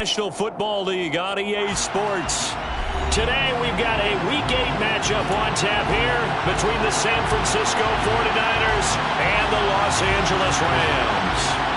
National Football League on EA Sports. Today we've got a Week 8 matchup on tap here between the San Francisco 49ers and the Los Angeles Rams.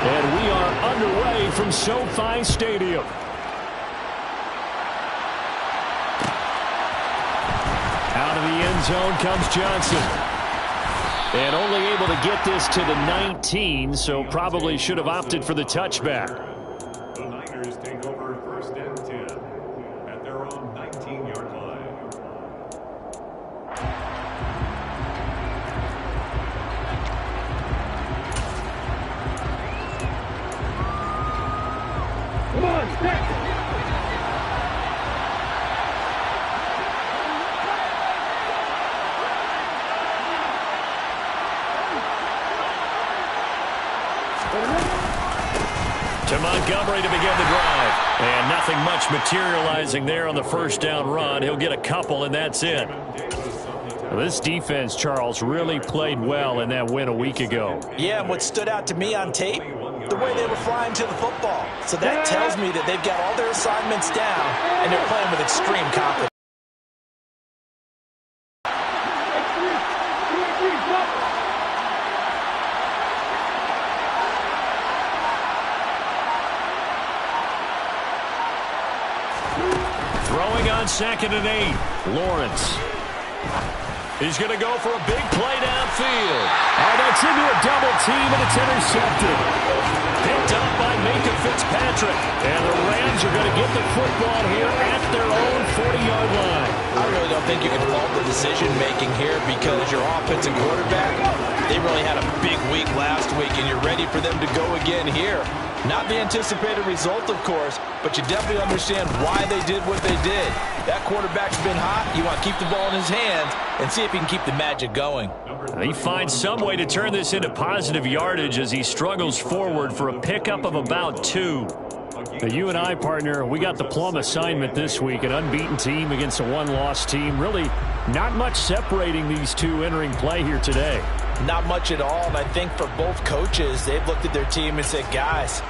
And we are underway from SoFi Stadium. Out of the end zone comes Johnson. And only able to get this to the 19, so probably should have opted for the touchback. The Niners take over 1st and 10 at their own 19-yard line. Come on, stick! To Montgomery to begin the drive. And nothing much materializing there on the first down run. He'll get a couple, and that's it. Well, this defense, Charles, really played well in that win a week ago. Yeah, and what stood out to me on tape, the way they were flying to the football. So that tells me that they've got all their assignments down, and they're playing with extreme confidence. Throwing on 2nd and 8. Lawrence. He's going to go for a big play downfield. Oh, that's into a double team, and it's intercepted. Picked up by Minka Fitzpatrick. And the Rams are going to get the football here at their own 40-yard line. I really don't think you can fault the decision-making here because your offensive quarterback, they really had a big week last week, and you're ready for them to go again here. Not the anticipated result, of course, but you definitely understand why they did what they did. That quarterback's been hot. You want to keep the ball in his hands and see if he can keep the magic going. He finds some way to turn this into positive yardage as he struggles forward for a pickup of about 2. Now, you and I, partner, we got the plum assignment this week, an unbeaten team against a one-loss team. Really not much separating these two entering play here today. Not much at all, and I think for both coaches, they've looked at their team and said, guys,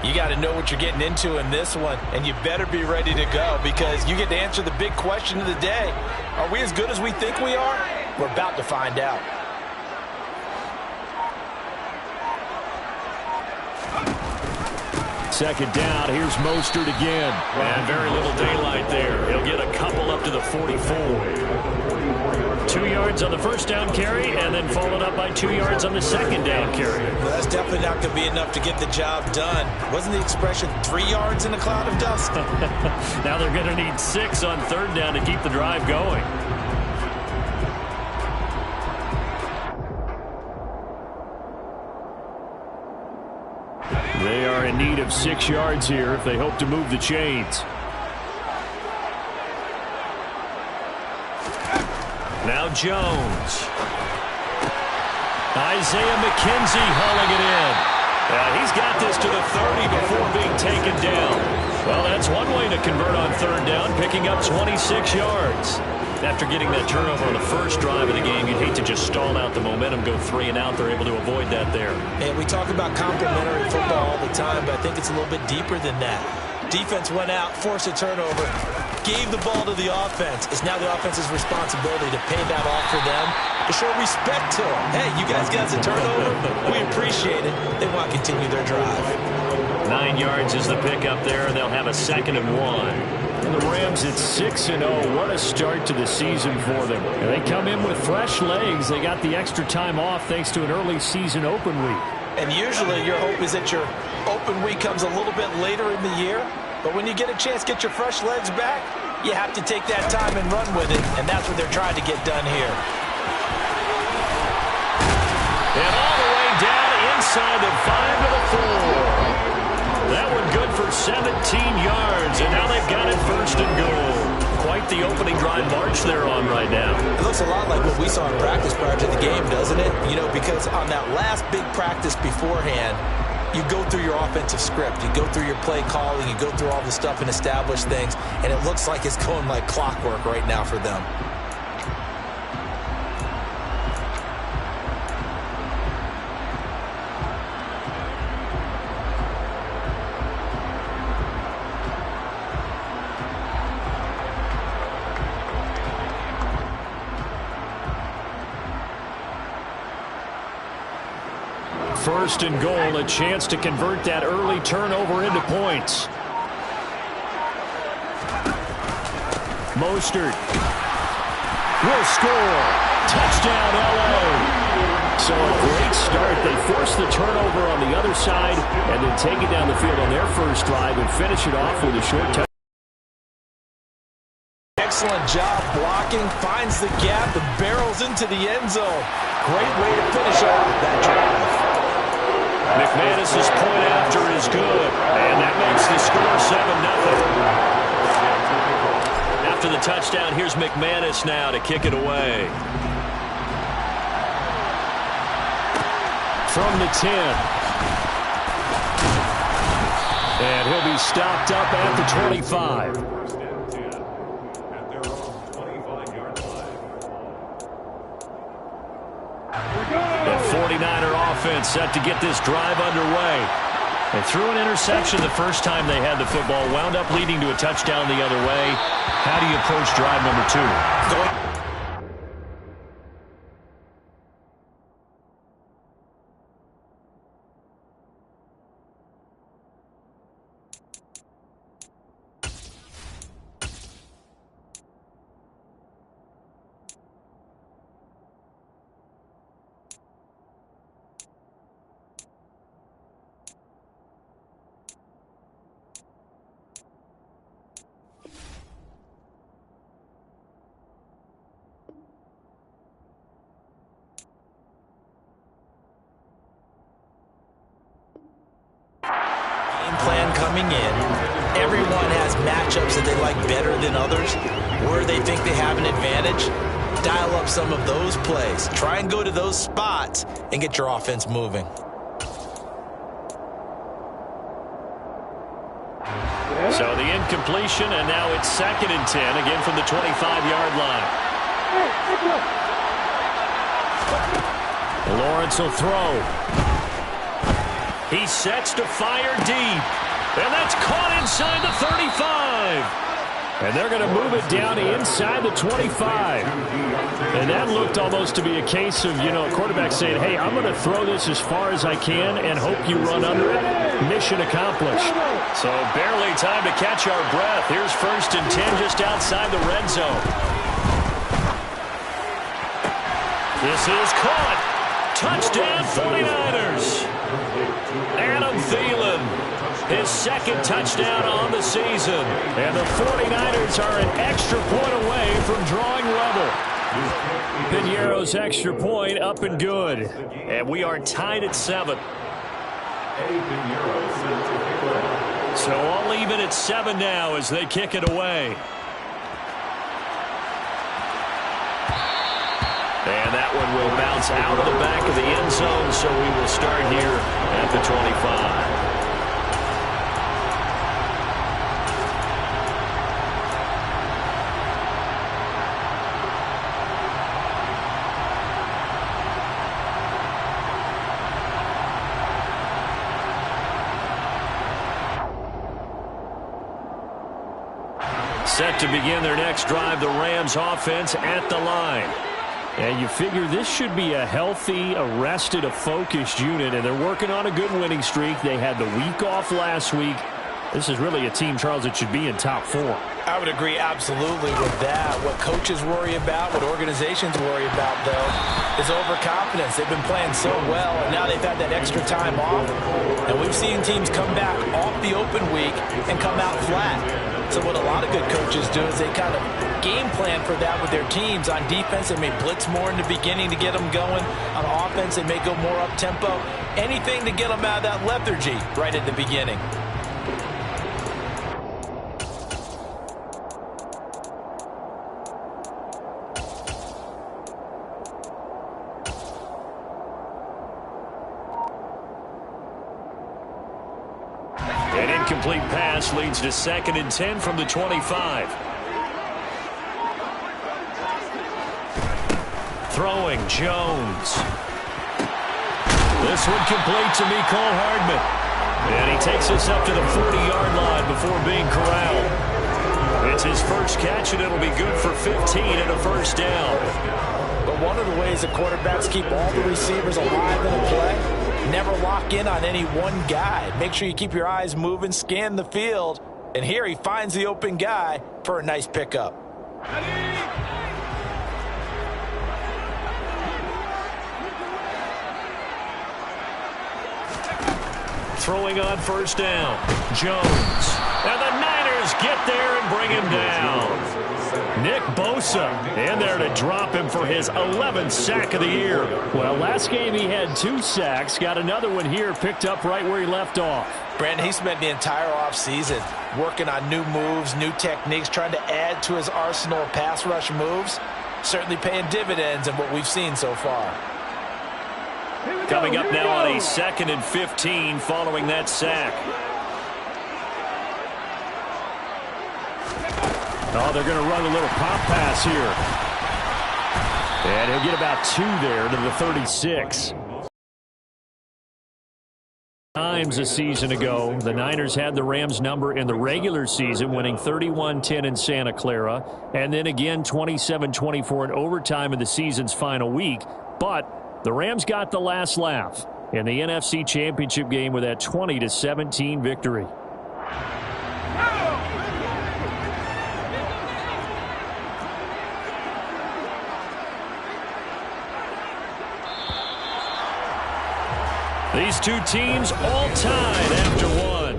you got to know what you're getting into in this one, and you better be ready to go because you get to answer the big question of the day. Are we as good as we think we are? We're about to find out. Second down, here's Mostert again. And very little daylight there. He'll get a couple up to the 44. 2 yards on the first down carry, and then followed up by 2 yards on the second down carry. Well, that's definitely not going to be enough to get the job done. Wasn't the expression 3 yards in a cloud of dust? Now they're going to need 6 on 3rd down to keep the drive going. They are in need of 6 yards here if they hope to move the chains. Now Jones. Isaiah McKenzie hauling it in. He's got this to the 30 before being taken down. Well, that's one way to convert on 3rd down, picking up 26 yards. After getting that turnover on the first drive of the game, you'd hate to just stall out the momentum, go 3 and out. They're able to avoid that there. And we talk about complementary football all the time, but I think it's a little bit deeper than that. Defense went out, forced a turnover, gave the ball to the offense. It's now the offense's responsibility to pay that off for them, to show respect to them. Hey, you guys got a turnover? We appreciate it. They want to continue their drive. 9 yards is the pickup there, and they'll have a 2nd and 1. And the Rams at 6-0. What a start to the season for them. And they come in with fresh legs. They got the extra time off thanks to an early season open week. And usually your hope is that your open week comes a little bit later in the year. But when you get a chance to get your fresh legs back, you have to take that time and run with it. And that's what they're trying to get done here. And all the way down inside the 5 to the 4. That one good for 17 yards, and now they've got it first and goal. Quite the opening drive march they're on right now. It looks a lot like what we saw in practice prior to the game, doesn't it? You know, because on that last big practice beforehand, you go through your offensive script, you go through your play calling, you go through all the stuff and establish things, and it looks like it's going like clockwork right now for them. First and goal, a chance to convert that early turnover into points. Mostert will score. Touchdown, LA. So a great start. They force the turnover on the other side and then take it down the field on their first drive and finish it off with a short touchdown. Excellent job blocking, finds the gap and barrels into the end zone. Great way to finish off that drive. McManus's point after is good, and that makes the score 7-0. After the touchdown, here's McManus now to kick it away. From the 10. And he'll be stopped up at the 25. First and 10 at their own 25-yard line. The 49er offense set to get this drive underway. They threw an interception the first time they had the football, wound up leading to a touchdown the other way. How do you approach drive number 2? Plan coming in. Everyone has matchups that they like better than others. Where they think they have an advantage, dial up some of those plays. Try and go to those spots and get your offense moving. So the incompletion, and now it's 2nd and 10, again from the 25-yard line. Lawrence will throw. He sets to fire deep. And that's caught inside the 35. And they're going to move it down inside the 25. And that looked almost to be a case of, a quarterback saying, hey, I'm going to throw this as far as I can and hope you run under it. Mission accomplished. So barely time to catch our breath. Here's 1st and 10 just outside the red zone. This is caught. Touchdown 49ers. Adam Thielen, his 2nd touchdown on the season. And the 49ers are an extra point away from drawing level. Piñeiro's extra point up and good. And we are tied at 7. So all even at 7 now as they kick it away. And that one will bounce out of the back of the end zone, so we will start here at the 25. Set to begin their next drive, the Rams offense at the line. And you figure this should be a healthy, a rested, a focused unit, and they're working on a good winning streak. They had the week off last week. This is really a team, Charles, that should be in top 4. I would agree absolutely with that. What coaches worry about, what organizations worry about, though, is overconfidence. They've been playing so well, and now they've had that extra time off. And we've seen teams come back off the open week and come out flat. So what a lot of good coaches do is they kind of game plan for that with their teams. On defense, they may blitz more in the beginning to get them going. On offense, they may go more up-tempo. Anything to get them out of that lethargy right at the beginning. incomplete pass leads to 2nd and 10 from the 25. Throwing, Jones. This one complete to Mecole Hardman. And he takes us up to the 40-yard line before being corralled. It's his first catch, and it'll be good for 15 and a first down. But one of the ways that quarterbacks keep all the receivers alive in a play, never lock in on any one guy. Make sure you keep your eyes moving, scan the field. And here he finds the open guy for a nice pickup. Throwing on first down, Jones. And the Niners get there and bring him down. Nick Bosa in there to drop him for his 11th sack of the year. Well, last game he had 2 sacks. Got another one here, picked up right where he left off. Brandon, he spent the entire offseason working on new moves, new techniques, trying to add to his arsenal of pass rush moves. Certainly paying dividends in what we've seen so far. Coming up now on a 2nd and 15 following that sack. Oh, they're going to run a little pop pass here. And he'll get about 2 there to the 36. Times a season ago, the Niners had the Rams number in the regular season, winning 31-10 in Santa Clara, and then again 27-24 in overtime in the season's final week. But the Rams got the last laugh in the NFC Championship game with that 20-17 victory. These two teams all tied after one.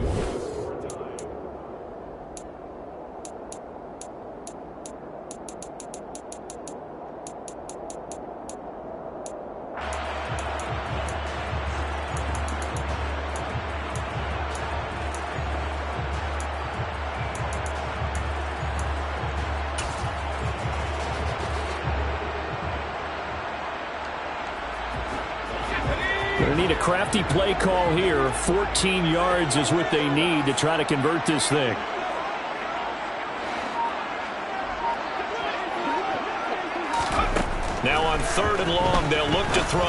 Going to need a crafty play call here. 14 yards is what they need to try to convert this thing. Now on 3rd and long, they'll look to throw.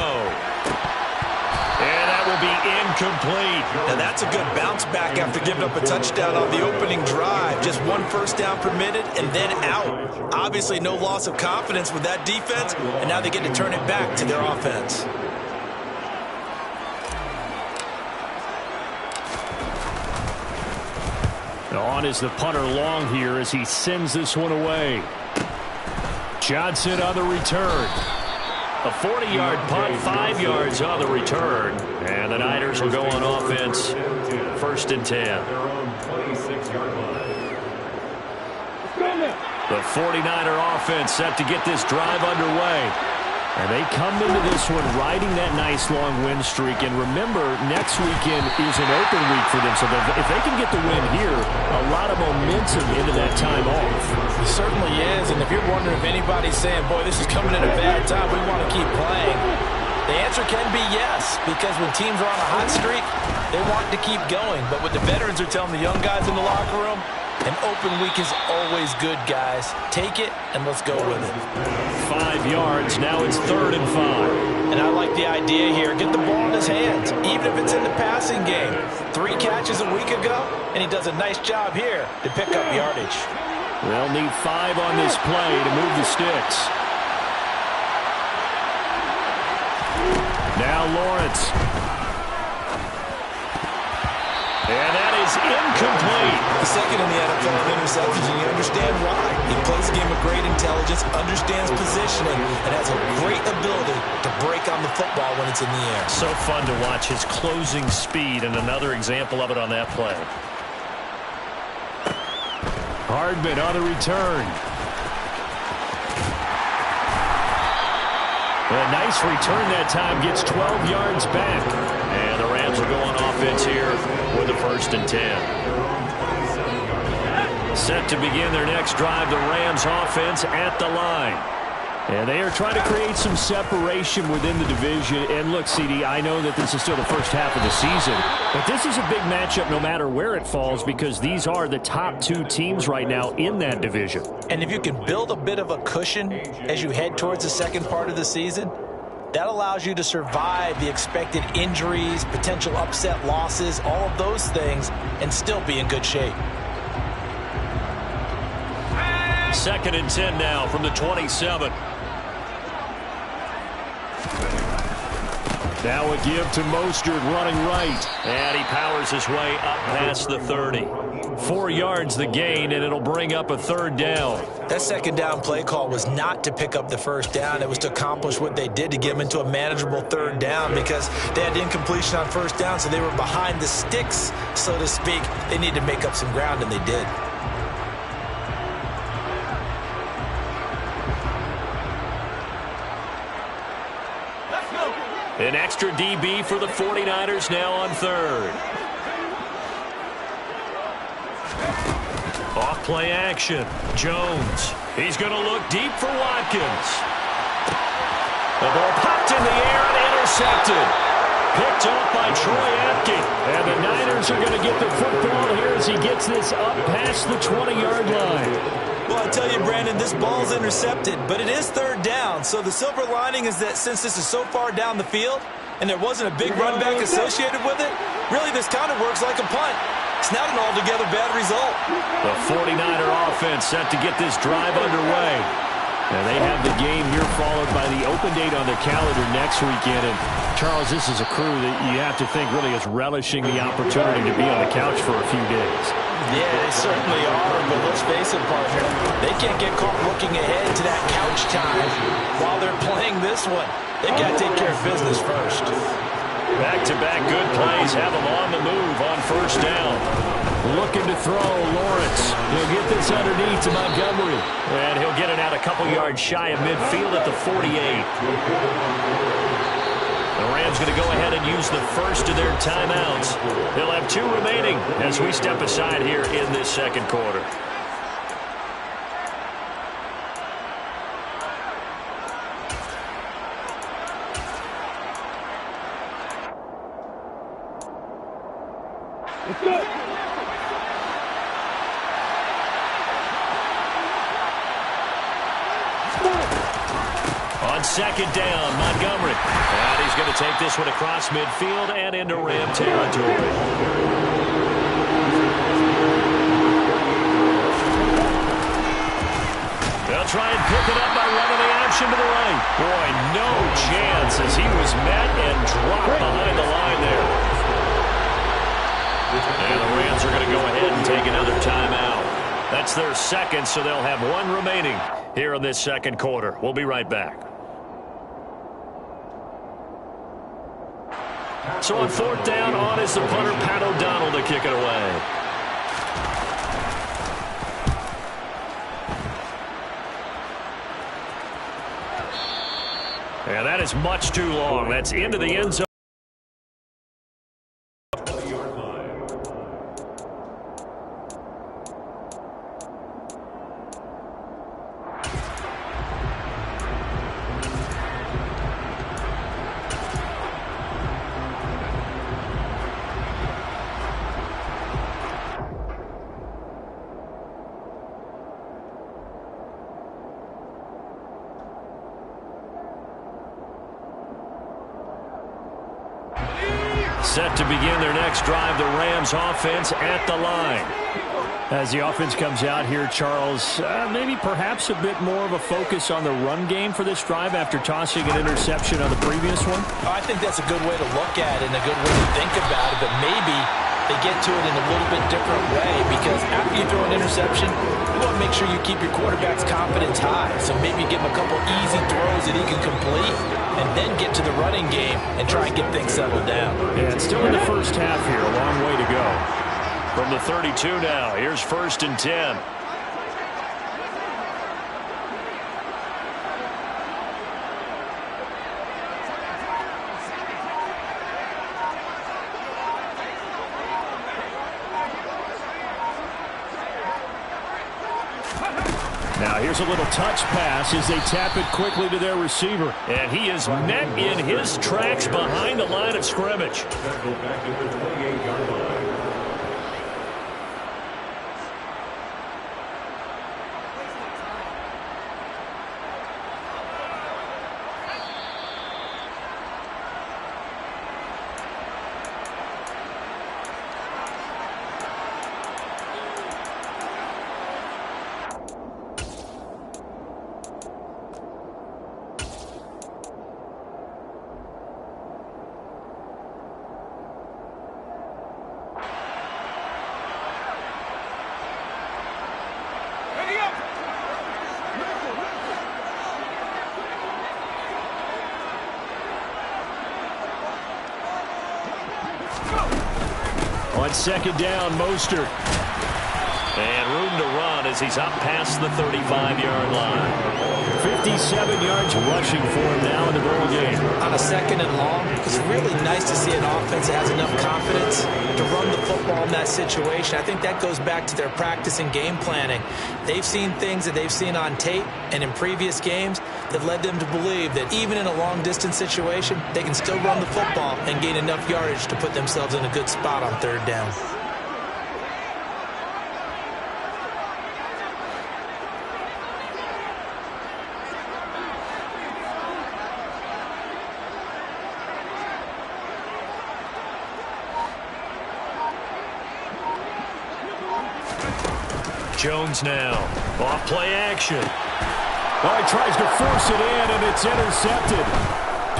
And that will be incomplete. Now that's a good bounce back after giving up a touchdown on the opening drive. Just 1 first down permitted and then out. Obviously no loss of confidence with that defense, and now they get to turn it back to their offense. On is the punter long here as he sends this one away. Johnson on the return. A 40-yard punt, 5 yards on the return. And the Niners will go on offense. 1st and 10. The 49er offense set to get this drive underway. And they come into this one riding that nice long win streak. And remember, next weekend is an open week for them. So if they can get the win here, a lot of momentum into that time off. It certainly is. And if you're wondering if anybody's saying, boy, this is coming at a bad time, we want to keep playing, the answer can be yes. Because when teams are on a hot streak, they want to keep going. But what the veterans are telling the young guys in the locker room, an open week is always good, guys. Take it, and let's go with it. 5 yards. Now it's 3rd and 5. And I like the idea here. Get the ball in his hands, even if it's in the passing game. 3 catches a week ago, and he does a nice job here to pick up yardage. They'll need 5 on this play to move the sticks. Now Lawrence. And that is incomplete. The second in the NFL in interceptions, and you understand why. He plays a game of great intelligence, understands positioning, and has a great ability to break on the football when it's in the air. So fun to watch his closing speed, and another example of it on that play. Hardman on the return. A nice return that time, gets 12 yards back. And the Rams will go on offense here with the 1st and 10. Set to begin their next drive, the Rams offense at the line. And they are trying to create some separation within the division. And look, CD, I know that this is still the first half of the season, but this is a big matchup no matter where it falls because these are the top two teams right now in that division. And if you can build a bit of a cushion as you head towards the second part of the season, that allows you to survive the expected injuries, potential upset losses, all of those things, and still be in good shape. 2nd and 10 now from the 27. Now a give to Mostert running right. And he powers his way up past the 30. 4 yards the gain, and it'll bring up a 3rd down. That 2nd down play call was not to pick up the 1st down. It was to accomplish what they did to get them into a manageable 3rd down because they had incompletion on 1st down, so they were behind the sticks, so to speak. They needed to make up some ground, and they did. An extra DB for the 49ers now on 3rd. Off play action. Jones. He's going to look deep for Watkins. The ball popped in the air and intercepted. Picked off by Troy Apke. And the Niners are going to get the football here as he gets this up past the 20-yard line. Well, I tell you, Brandon, this ball's intercepted, but it is 3rd down. So the silver lining is that since this is so far down the field and there wasn't a big run back associated with it, really this kind of works like a punt. It's not an altogether bad result. The 49er offense set to get this drive underway. And they have the game here followed by the open date on their calendar next weekend. And, Charles, this is a crew that you have to think really is relishing the opportunity to be on the couch for a few days. Yeah, they certainly are, but let's face it, partner, they can't get caught looking ahead to that couch time while they're playing this one. They've got to take care of business first. Back-to-back good plays have them on the move on 1st down. Looking to throw, Lawrence. He'll get this underneath to Montgomery. And he'll get it out a couple yards shy of midfield at the 48. The Rams going to go ahead and use the first of their timeouts. They'll have 2 remaining as we step aside here in this 2nd quarter. Let's go. On 2nd down, Montgomery. And he's going to take this one across midfield and into Ram territory. They'll try and pick it up by running the option to the right. Boy, no chance as he was met and dropped behind the line there. And the Rams are going to go ahead and take another timeout. That's their 2nd, so they'll have 1 remaining here in this 2nd quarter. We'll be right back. So on 4th down, on is the punter, Pat O'Donnell, to kick it away. And that is much too long. That's into the end zone. Set to begin their next drive, the Rams offense at the line. As the offense comes out here, Charles, maybe perhaps a bit more of a focus on the run game for this drive after tossing an interception on the previous one? I think that's a good way to look at it and a good way to think about it, but maybe they get to it in a little bit different way because after you throw an interception, you want to make sure you keep your quarterback's confidence high. So maybe give him a couple easy throws that he can complete and then get to the running game and try and get things settled down. Yeah, it's still in the first half here. A long way to go. From the 32 now, here's 1st and 10. Now Now here's a little touch pass as they tap it quickly to their receiver. And he is met in his tracks behind the line of scrimmage. Tackle back in the 28-yard line. On second down, Mostert. And room to run as he's up past the 35-yard line. 57 yards rushing for him now in the ball game. On a second and long, it's really nice to see an offense that has enough confidence to run the football in that situation. I think that goes back to their practice and game planning. They've seen things that they've seen on tape and in previous games that led them to believe that even in a long-distance situation, they can still run the football and gain enough yardage to put themselves in a good spot on third down. Jones now. Off play action. Oh, he tries to force it in, and it's intercepted.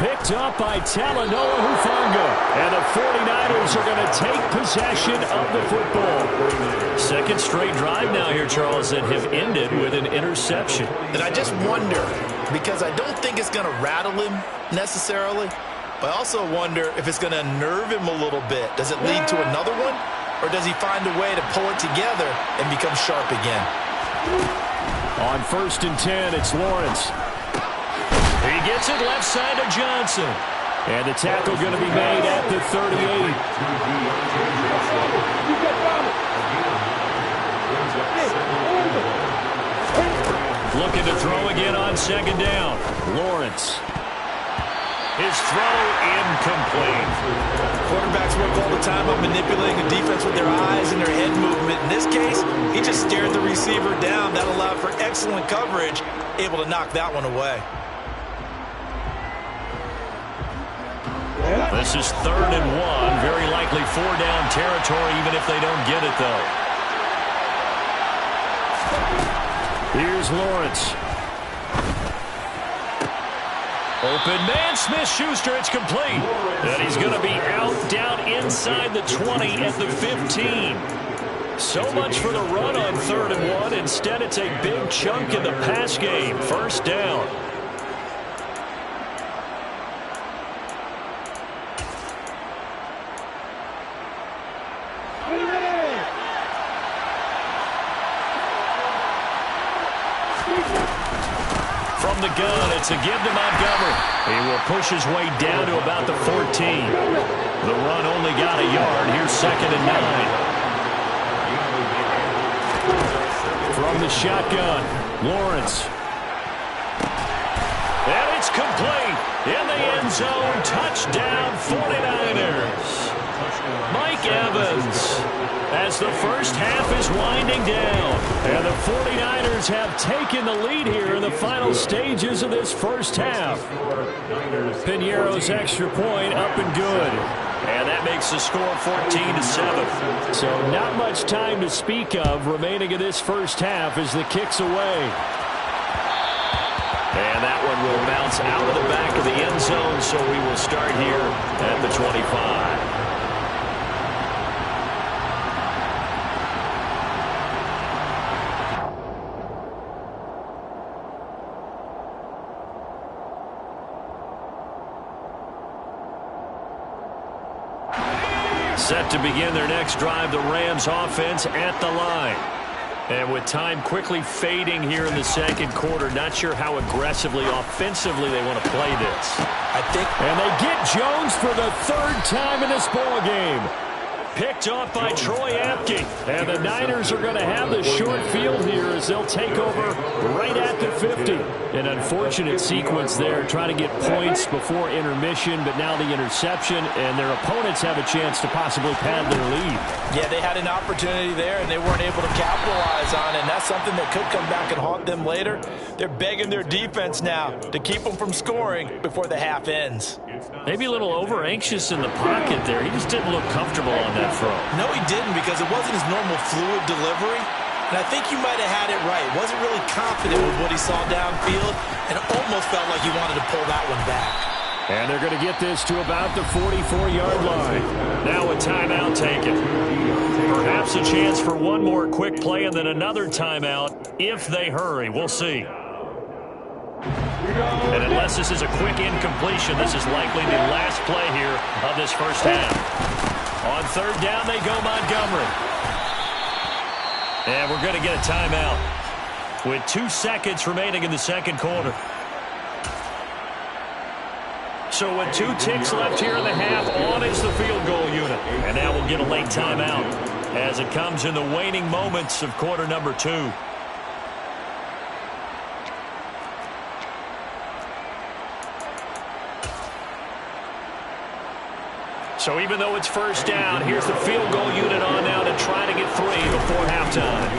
Picked up by Talanoa Hufanga. And the 49ers are going to take possession of the football. Second straight drive now here, Charles, that have ended with an interception. And I just wonder, because I don't think it's going to rattle him necessarily, but I also wonder if it's going to unnerve him a little bit. Does it lead to another one? Or does he find a way to pull it together and become sharp again? On 1st and 10, it's Lawrence. He gets it left side to Johnson. And the tackle going to be made at the 38. Looking to throw again on second down. Lawrence. His throw incomplete. Quarterbacks work all the time on manipulating the defense with their eyes and their head movement. In this case, he just stared the receiver down. That allowed for excellent coverage, able to knock that one away. This is 3rd and 1. Very likely 4-down territory, even if they don't get it, though. Here's Lawrence. Open man, Smith-Schuster, it's complete. And he's going to be out down inside the 20 at the 15. So much for the run on 3rd and 1. Instead, it's a big chunk in the pass game. 1st down. From the gun, it's a give to Montgomery. He will push his way down to about the 14. The run only got a yard. Here's 2nd and 9. From the shotgun, Lawrence. And it's complete. In the end zone, touchdown 49ers. Mike Evans, as the first half is winding down. And the 49ers have taken the lead here in the final stages of this first half. Piñeiro's extra point up and good. And that makes the score 14-7. So not much time to speak of remaining in this first half as the kick's away. And that one will bounce out of the back of the end zone, so we will start here at the 25. Set to begin their next drive, the Rams offense at the line. And with time quickly fading here in the second quarter, not sure how aggressively, offensively they want to play this. And they get Jones for the 3rd time in this ball game. picked off by Troy Apke. And the Niners are going to have the short field here as they'll take over right at the 50. An unfortunate sequence there, trying to get points before intermission, but now the interception, and their opponents have a chance to possibly pad their lead. Yeah, they had an opportunity there, and they weren't able to capitalize on it, and that's something that could come back and haunt them later. They're begging their defense now to keep them from scoring before the half ends. Maybe a little over-anxious in the pocket there. He just didn't look comfortable on that throw. No, he didn't, because it wasn't his normal fluid delivery. And I think you might have had it right. Wasn't really confident with what he saw downfield, and almost felt like he wanted to pull that one back. And they're going to get this to about the 44-yard line. Now a timeout taken. Perhaps a chance for one more quick play and then another timeout if they hurry. We'll see. And unless this is a quick incompletion, this is likely the last play here of this first half. On third down, they go Montgomery. And we're going to get a timeout with 2 seconds remaining in the second quarter. So with 2 ticks left here in the half, on is the field goal unit. And now we'll get a late timeout as it comes in the waning moments of quarter number 2. So even though it's first down, here's the field goal unit on now to try to get 3 before halftime.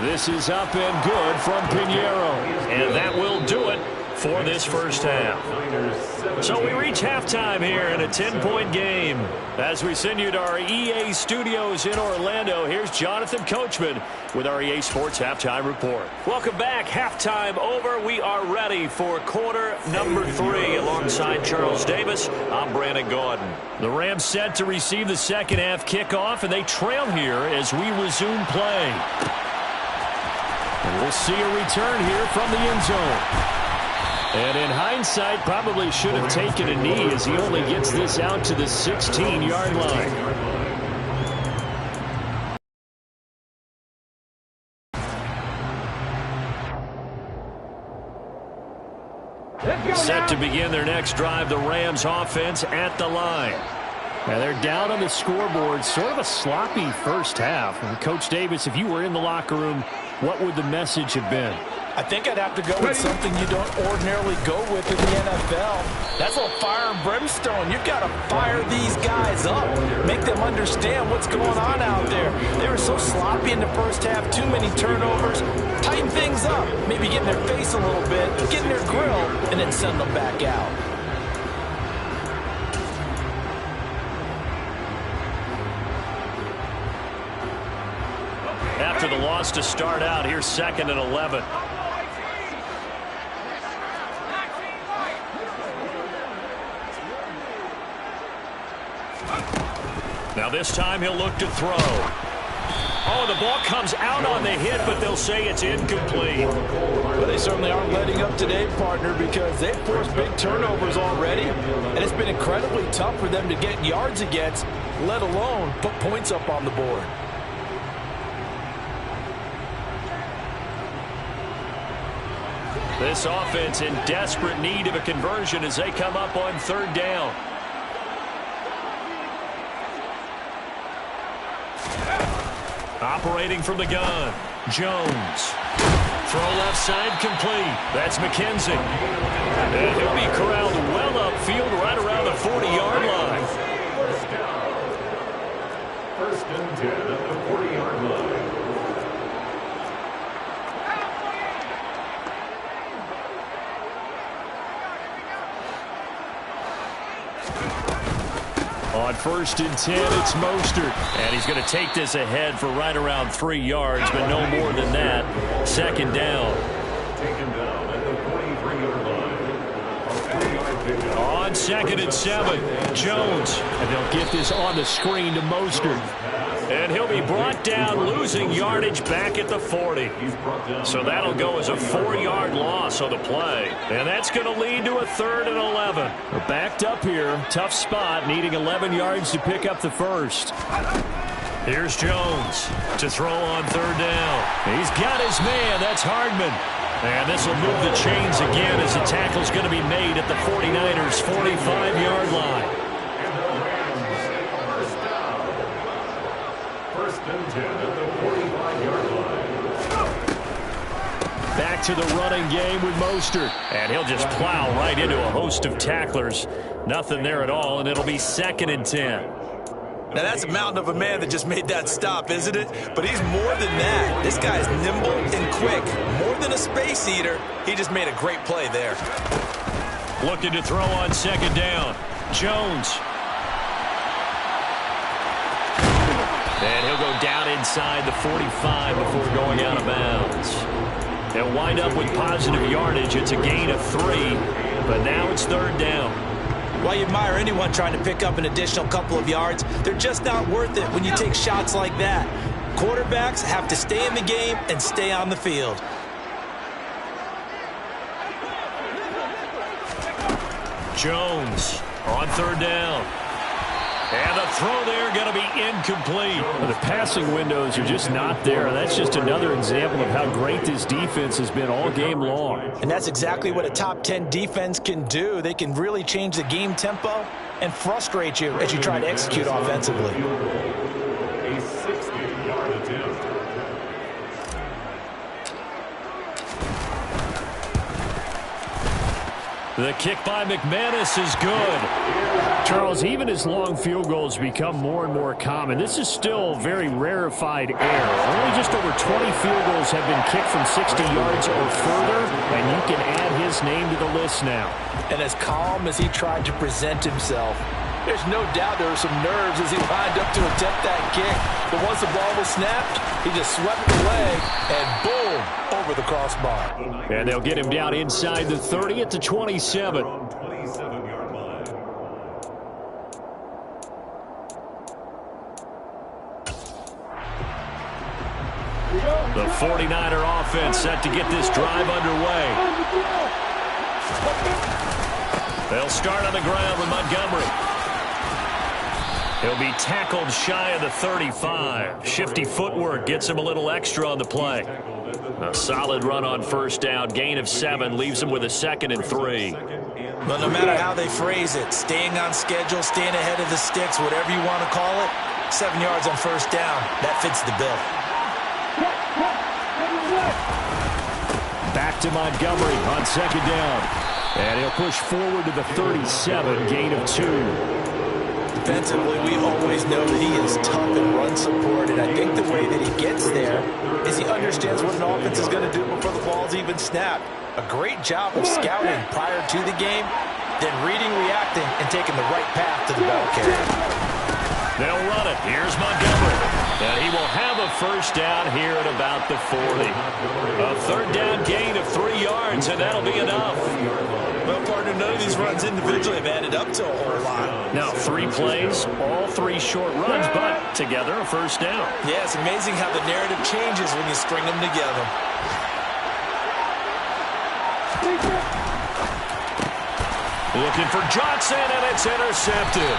This is up and good from Pinheiro. And that will do it for this first half. So we reach halftime here in a 10-point game. As we send you to our EA studios in Orlando, here's Jonathan Coachman with our EA Sports Halftime Report. Welcome back. Halftime over. We are ready for quarter number 3. Alongside Charles Davis, I'm Brandon Gaudin. The Rams set to receive the second half kickoff, and they trail here as we resume play. And we'll see a return here from the end zone. And in hindsight, probably should have taken a knee as he only gets this out to the 16-yard line. Set to begin their next drive, the Rams offense at the line. Now they're down on the scoreboard, sort of a sloppy first half. And Coach Davis, if you were in the locker room, what would the message have been? I think I'd have to go with something you don't ordinarily go with in the NFL. That's a little fire and brimstone. You've got to fire these guys up. Make them understand what's going on out there. They were so sloppy in the first half, too many turnovers. Tighten things up. Maybe get in their face a little bit, get in their grill, and then send them back out. After the loss to start out, here's 2nd and 11. Now this time he'll look to throw. Oh, the ball comes out on the hit, but they'll say it's incomplete. But they certainly aren't letting up today, partner, because they've forced big turnovers already, and it's been incredibly tough for them to get yards against, let alone put points up on the board. This offense in desperate need of a conversion as they come up on third down. Operating from the gun, Jones. Throw left side complete. That's McKenzie. And he'll be corralled well upfield right around the 40-yard line. First and 10 at the 40-yard line. On first and 10, it's Mostert. And he's going to take this ahead for right around 3 yards, but no more than that. Second down. Taken down at the 43-yard line. On 2nd and 7, Jones. And they'll get this on the screen to Mostert. And he'll be brought down, losing yardage back at the 40. So that'll go as a 4-yard loss on the play. And that's going to lead to a 3rd and 11. We're backed up here. Tough spot, needing 11 yards to pick up the first. Here's Jones to throw on third down. He's got his man. That's Hardman. And this will move the chains again as the tackle's going to be made at the 49ers' 45-yard line. and 10 at the 45-yard line. Back to the running game with Mostert. And he'll just plow right into a host of tacklers. Nothing there at all, and it'll be 2nd and 10. Now, that's a mountain of a man that just made that stop, isn't it? But he's more than that. This guy is nimble and quick. More than a space eater. He just made a great play there. Looking to throw on 2nd down. Jones. And he'll go down inside the 45 before going out of bounds. They'll wind up with positive yardage. It's a gain of 3, but now it's 3rd down. While you admire anyone trying to pick up an additional couple of yards, they're just not worth it when you take shots like that. Quarterbacks have to stay in the game and stay on the field. Jones on 3rd down. And the throw there going to be incomplete. Well, the passing windows are just not there. That's just another example of how great this defense has been all game long. And that's exactly what a top 10 defense can do. They can really change the game tempo and frustrate you as you try to execute offensively. A 60-yard attempt. The kick by McManus is good. Charles, even as long field goals become more and more common, this is still very rarefied air. Only just over 20 field goals have been kicked from 60 yards or further, and you can add his name to the list now. And as calm as he tried to present himself, there's no doubt there were some nerves as he lined up to attempt that kick. But once the ball was snapped, he just swept away and boom, over the crossbar. And they'll get him down inside the 30 at the 27. From 27-yard line. The 49er offense set to get this drive underway. They'll start on the ground with Montgomery. He'll be tackled shy of the 35. Shifty footwork gets him a little extra on the play. A solid run on 1st down. Gain of 7 leaves him with a 2nd and 3. But no matter how they phrase it, staying on schedule, staying ahead of the sticks, whatever you want to call it, 7 yards on 1st down, that fits the bill. Back to Montgomery on 2nd down. And he'll push forward to the 37, gain of 2. Defensively, we always know that he is tough and run support, and I think the way that he gets there is he understands what an offense is going to do before the ball's even snapped. A great job of scouting prior to the game, then reading, reacting, and taking the right path to the ball carrier. They'll run it. Here's Montgomery. And he will have a 1st down here at about the 40. A 3rd down gain of 3 yards, and that'll be enough. Well, partner, none of these runs individually have added up to a whole lot. Now, 3 plays, all 3 short runs, but together a 1st down. Yeah, it's amazing how the narrative changes when you string them together. Looking for Johnson, and it's intercepted.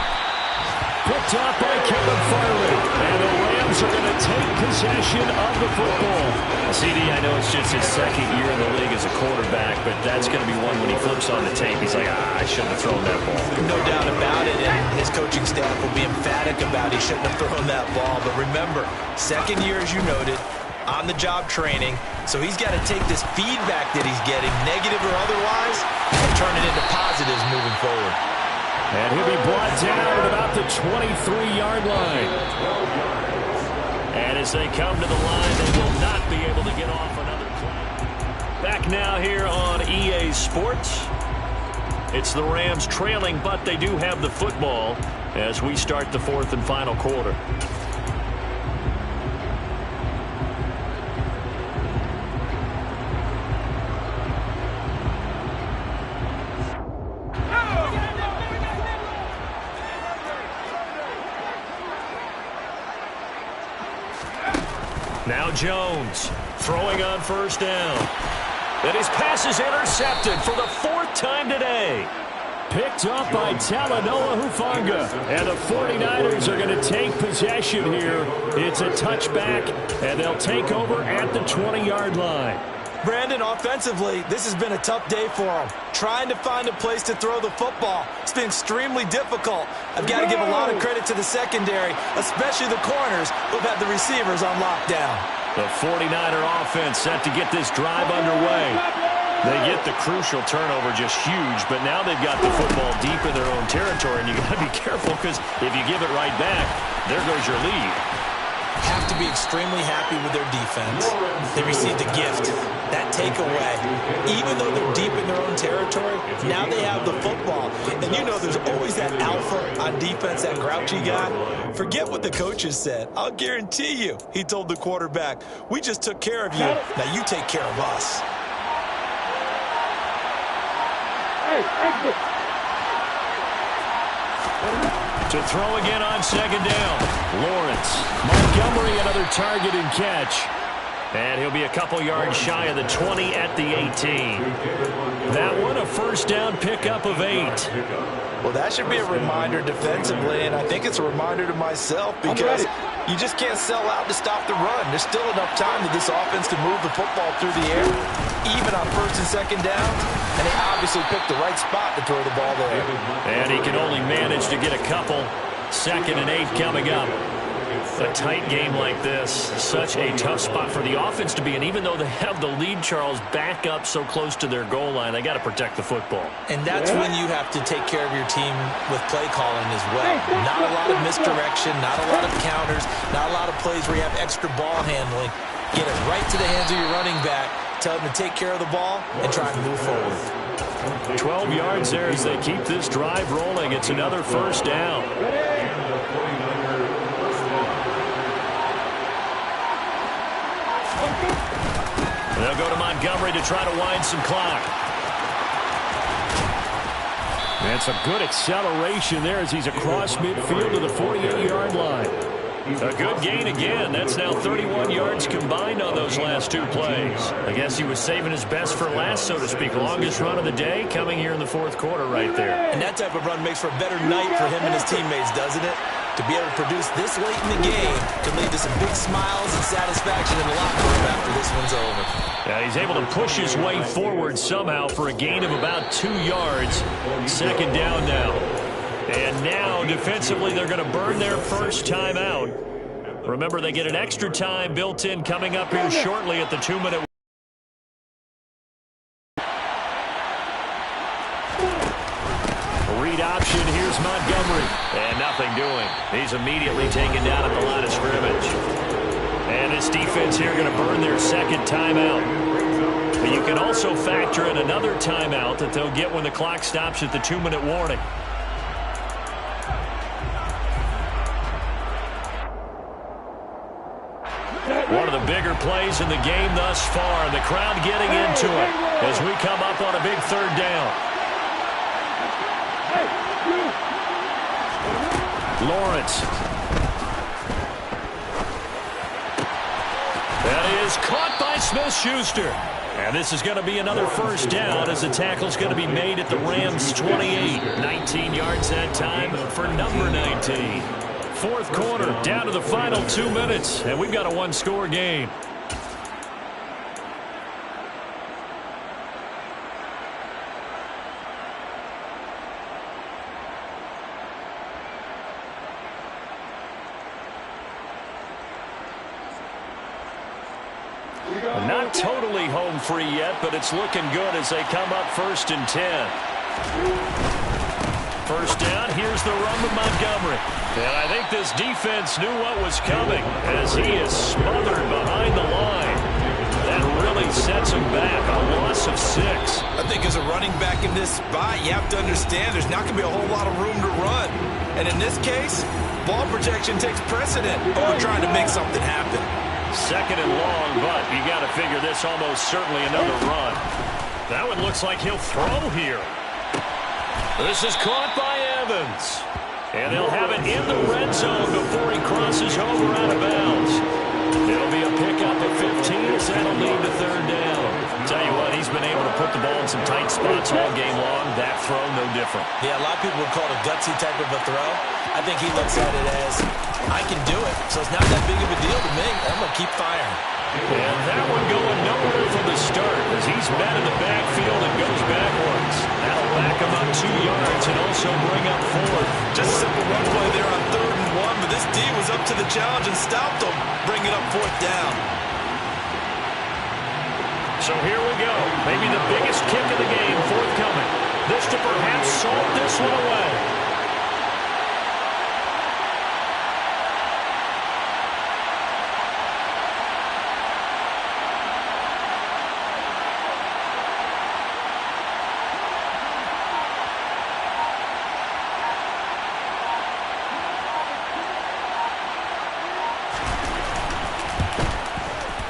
Picked up by Kevin Farley. And the Rams are going to take possession of the football. CD, I know it's just his 2nd year in the league as a quarterback, but that's going to be one when he flips on the tape. He's like, I shouldn't have thrown that ball. No doubt about it, and his coaching staff will be emphatic about he shouldn't have thrown that ball. But remember, 2nd year, as you noted, on-the-job training. So he's got to take this feedback that he's getting, negative or otherwise, and turn it into positives moving forward. And he'll be brought down at about the 23-yard line. And as they come to the line, they will not be able to get off another play. Back now here on EA Sports. It's the Rams trailing, but they do have the football as we start the 4th and final quarter. Now Jones throwing on 1st down. And his pass is intercepted for the 4th time today. Picked up by Talanoa Hufanga. And the 49ers are going to take possession here. It's a touchback, and they'll take over at the 20-yard line. Brandon, offensively, this has been a tough day for him. Trying to find a place to throw the football. It's been extremely difficult. I've got to give a lot of credit to the secondary, especially the corners who've had the receivers on lockdown. The 49er offense set to get this drive underway. They get the crucial turnover just huge, but now they've got the football deep in their own territory, and you've got to be careful because if you give it right back, there goes your lead. Have to be extremely happy with their defense. They received a gift, that takeaway. Even though they're deep in their own territory, now they have the football. And you know there's always that alpha on defense, that grouchy guy. Forget what the coaches said. I'll guarantee you, he told the quarterback, we just took care of you. Now you take care of us. To throw again on second down. Lawrence. Montgomery, another target and catch. And he'll be a couple yards shy of the 20 at the 18. That one, a first down pickup of 8. Well, that should be a reminder defensively, and I think it's a reminder to myself because you just can't sell out to stop the run. There's still enough time that this offense can move the football through the air, even on first and second downs, and they obviously picked the right spot to throw the ball there. And he can only manage to get a couple. 2nd and 8 coming up. A tight game like this, such a tough spot for the offense to be in. Even though they have the lead, Charles, back up so close to their goal line, they got to protect the football. And that's when you have to take care of your team with play calling as well. Not a lot of misdirection, not a lot of counters, not a lot of plays where you have extra ball handling. Get it right to the hands of your running back, tell them to take care of the ball, and try and move forward. 12 yards there as they keep this drive rolling. It's another first down. They'll go to Montgomery to try to wind some clock. And some good acceleration there as he's across midfield to the 48-yard line. A good gain again. That's now 31 yards combined on those last 2 plays. I guess he was saving his best for last, so to speak. Longest run of the day coming here in the 4th quarter right there. And that type of run makes for a better night for him and his teammates, doesn't it? To be able to produce this late in the game can lead to some big smiles and satisfaction in the locker room after this one's over. Yeah, he's able to push his way forward somehow for a gain of about 2 yards. 2nd down now. And now, defensively, they're going to burn their first time out. Remember, they get an extra time built in coming up here shortly at the 2-minute. Read option. Here's Montgomery. And nothing doing. He's immediately taken down at the line of scrimmage. And this defense here going to burn their 2nd timeout. But you can also factor in another timeout that they'll get when the clock stops at the 2-minute warning. One of the bigger plays in the game thus far. The crowd getting into it as we come up on a big 3rd down. Lawrence. That is caught by Smith-Schuster. And this is going to be another first down as the tackle's going to be made at the Rams' 28. 19 yards that time for number 19. 4th quarter, down to the final 2 minutes, and we've got a 1-score game. Not totally home free yet, but it's looking good as they come up 1st and 10. First down, here's the run with Montgomery. And I think this defense knew what was coming as he is smothered behind the line. That really sets him back, a loss of 6. I think as a running back in this spot, you have to understand there's not going to be a whole lot of room to run. And in this case, ball protection takes precedent over trying to make something happen. 2nd and long, but you got to figure this almost certainly another run. That one looks like he'll throw here. This is caught by Evans. And they'll have it in the red zone before he crosses over out of bounds. It'll be a pickup at 15 as that'll lead to 3rd down. Tell you what, he's been able to put the ball in some tight spots all game long. That throw, no different. Yeah, a lot of people would call it a gutsy type of a throw. I think he looks at it as, I can do it, so it's not that big of a deal to me. I'm going to keep firing. And that one going nowhere from the start as he's met in the backfield and goes backwards. That'll back him up 2 yards and also bring up 4. Just a simple run play there on 3rd and 1, but this D was up to the challenge and stopped them, bringing up 4th down. So here we go. Maybe the biggest kick of the game forthcoming. This to perhaps salt this one away.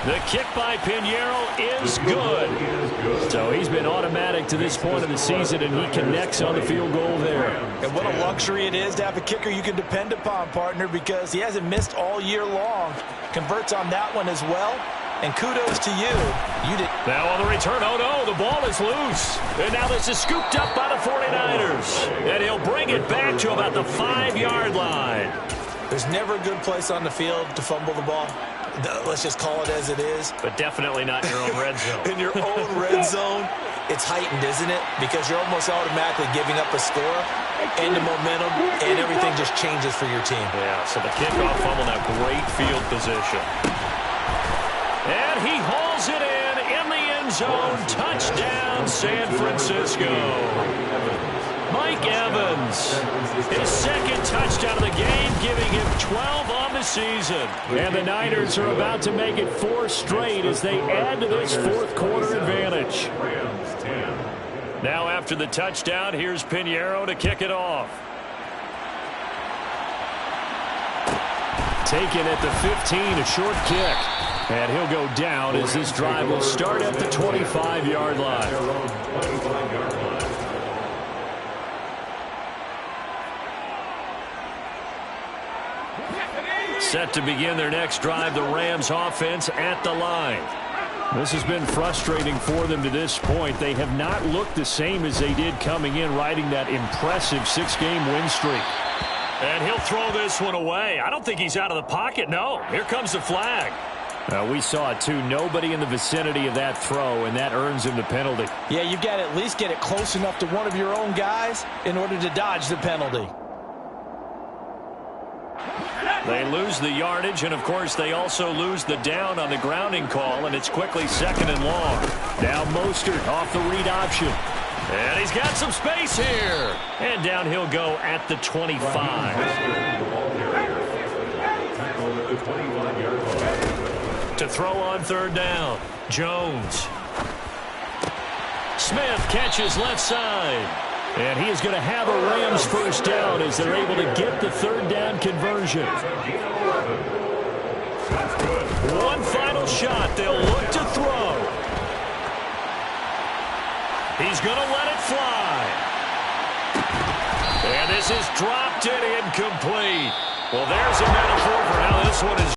The kick by Pinheiro is good. So he's been automatic to this point of the season, and he connects on the field goal there. And what a luxury it is to have a kicker you can depend upon, partner, because he hasn't missed all year long. Converts on that one as well. And kudos to you. Now on the return, oh no, the ball is loose. And now this is scooped up by the 49ers. And he'll bring it back to about the 5-yard line. There's never a good place on the field to fumble the ball. Let's just call it as it is. But definitely not in your own red zone. In your own red zone, it's heightened, isn't it? Because you're almost automatically giving up a score and the momentum, and everything just changes for your team. Yeah, so the kickoff fumble, now great field position. And he hauls it in the end zone. Touchdown, San Francisco. Mike Evans, his second touchdown of the game, giving him 12 on the season. And the Niners are about to make it 4 straight as they add to this 4th quarter advantage. Now after the touchdown, here's Pinheiro to kick it off. Taken at the 15, a short kick. And he'll go down as this drive will start at the 25-yard line. Set to begin their next drive, the Rams offense at the line. This has been frustrating for them to this point. They have not looked the same as they did coming in, riding that impressive 6-game win streak. And he'll throw this one away. I don't think he's out of the pocket. No, here comes the flag. We saw it too. Nobody in the vicinity of that throw, and that earns him the penalty. Yeah, you've got to at least get it close enough to one of your own guys in order to dodge the penalty. They lose the yardage, and of course they also lose the down on the grounding call, and it's quickly 2nd and long. Now Mostert off the read option. And he's got some space here. And down he'll go at the 25. To throw on 3rd down, Jones. Smith catches left side. And he is going to have a Rams first down as they're able to get the 3rd down conversion. One final shot. They'll look to throw. He's going to let it fly. And this is dropped and incomplete. Well, there's a metaphor for how this one is